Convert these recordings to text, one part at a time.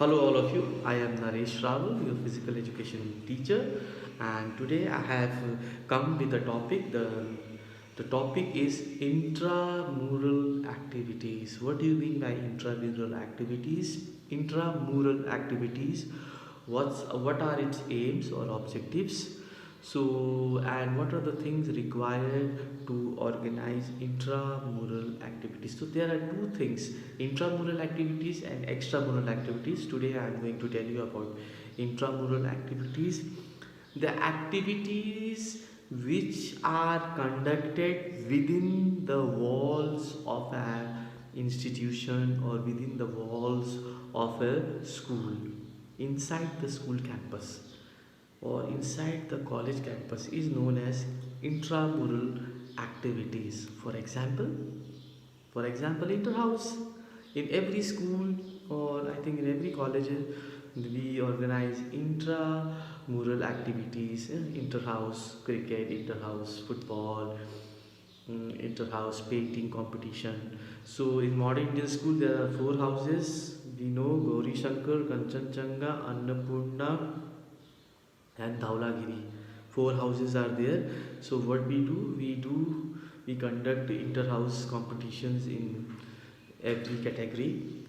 Hello, all of you. I am Naresh Rawal, your physical education teacher, and today I have come with a topic. The topic is intramural activities. What do you mean by intramural activities? Intramural activities. What are its aims or objectives? So, and what are the things required to organize intramural activities? So, there are two things, intramural activities and extramural activities. Today, I am going to tell you about intramural activities. The activities which are conducted within the walls of an institution or within the walls of a school, inside the school campus or inside the college campus is known as intramural activities. For example, interhouse. In every school or I think in every college, we organize intramural activities, interhouse cricket, interhouse football, inter-house painting competition. So in modern Indian school there are four houses. We know Gauri Shankar, Kanchanjunga, Annapurna, and Dhaulagiri. Four houses are there. So what we conduct inter-house competitions in every category,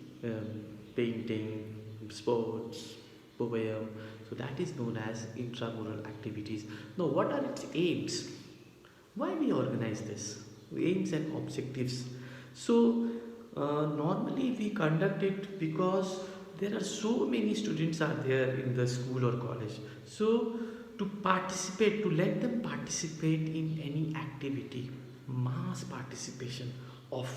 painting, sports, poem. So that is known as intramural activities. Now, what are its aims? Why we organize this? Aims and objectives. So normally we conduct it because there are so many students are there in the school or college. So to let them participate in any activity, mass participation of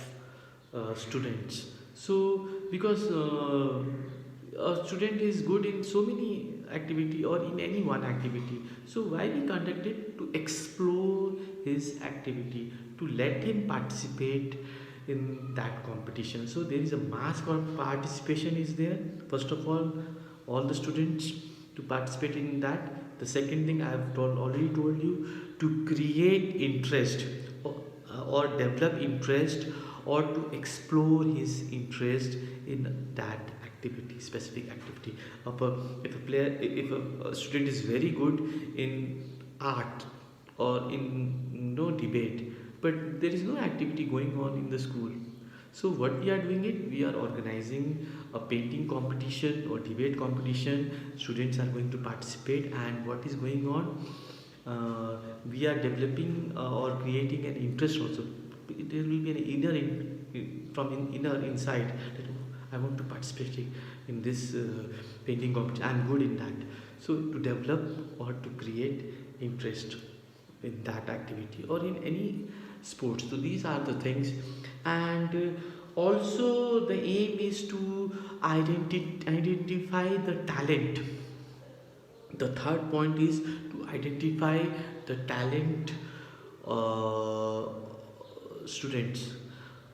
students. So because a student is good in so many activity or in any one activity, so why we conduct it? To explore his activity, to let him participate in that competition. So there is a mass participation is there. First of all the students to participate in that. The second thing I have already told you, to create interest or develop interest or to explore his interest in that activity, specific activity. If a student is very good in art or in no debate, but there is no activity going on in the school, so what we are doing it, we are organizing a painting competition or debate competition. Students are going to participate, and what is going on, we are developing or creating an interest also. There will be an inner inside that, "Oh, I want to participate in this painting competition, I'm good in that." So to develop or to create interest in that activity or in any sports. So these are the things. And also the aim is to identify the talent. The third point is to identify the talent uh, students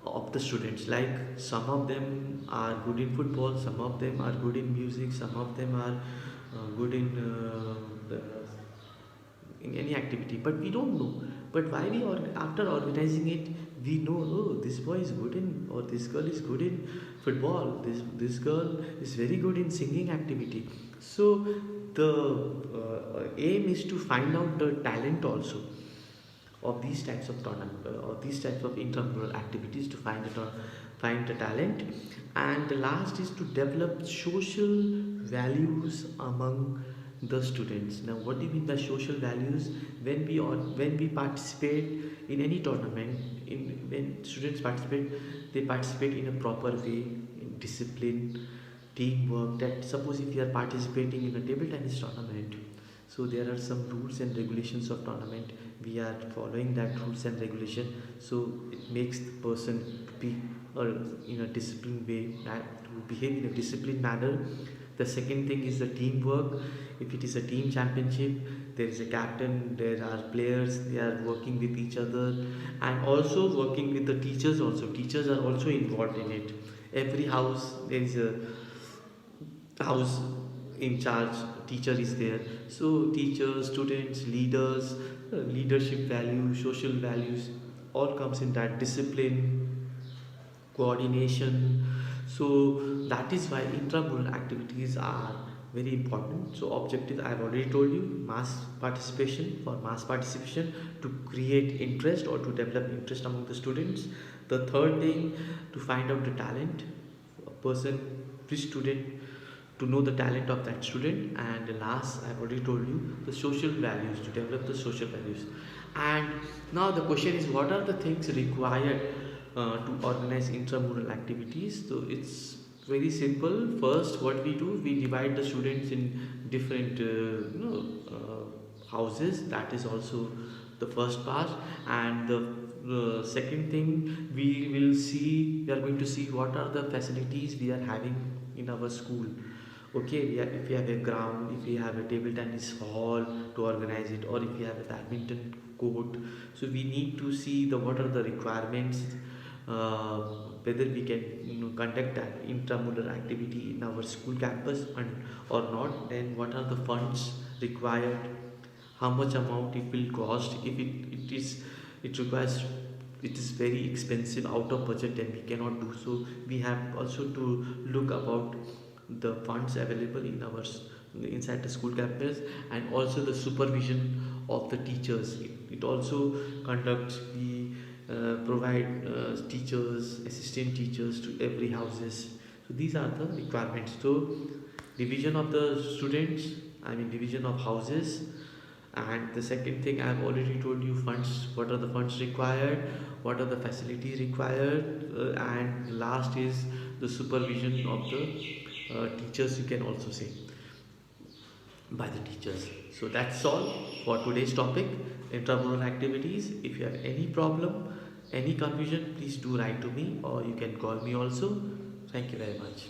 of the students, like some of them are good in football, some of them are good in music, some of them are good in in any activity, but we don't know. But why after organizing it, we know, oh, this boy is good in, or this girl is good in football, this girl is very good in singing activity. So the aim is to find out the talent also of these types of tournament or these types of intramural activities, to find the talent. And the last is to develop social values among the students. Now what do you mean by social values? When we participate in any tournament, when students participate, they participate in a proper way, in discipline, teamwork. That suppose if you are participating in a table tennis tournament, so there are some rules and regulations of tournament. We are following that rules and regulation, so it makes the person to be in a disciplined way, to behave in a disciplined manner. The second thing is the teamwork. If it is a team championship, there is a captain, there are players, they are working with each other, and also working with the teachers also. Teachers are also involved in it. Every house there is a house in charge, teacher is there. So teachers, students, leaders, leadership values, social values, all comes in that. Discipline, coordination. So that is why intramural activities are very important. So objective I've already told you, mass participation to create interest or to develop interest among the students. The third thing, to find out the talent, a person, which student, to know the talent of that student. And the last I've already told you, the social values, to develop the social values. And now the question is, what are the things required to organize intramural activities? So it's very simple. First, what we do, we divide the students in different houses. That is also the first part. And the second thing, we are going to see what are the facilities we are having in our school. Okay, if we have a ground, if we have a table tennis hall to organize it, or if we have a badminton court, so we need to see the what are the requirements, uh, whether we can conduct that intramural activity in our school campus and or not. Then what are the funds required, how much amount it will cost. If it requires, it is very expensive, out of budget, then we cannot do so. We have also to look about the funds available in our inside the school campus, and also the supervision of the teachers. It also conducts, we provide teachers, assistant teachers to every houses. So these are the requirements. So division of the students, I mean division of houses. And the second thing, I've already told you, funds, what are the funds required, what are the facilities required, and last is the supervision of the teachers, you can also say, by the teachers. So that's all for today's topic, intramural activities. If you have any problem, any confusion, please do write to me, or you can call me also. Thank you very much.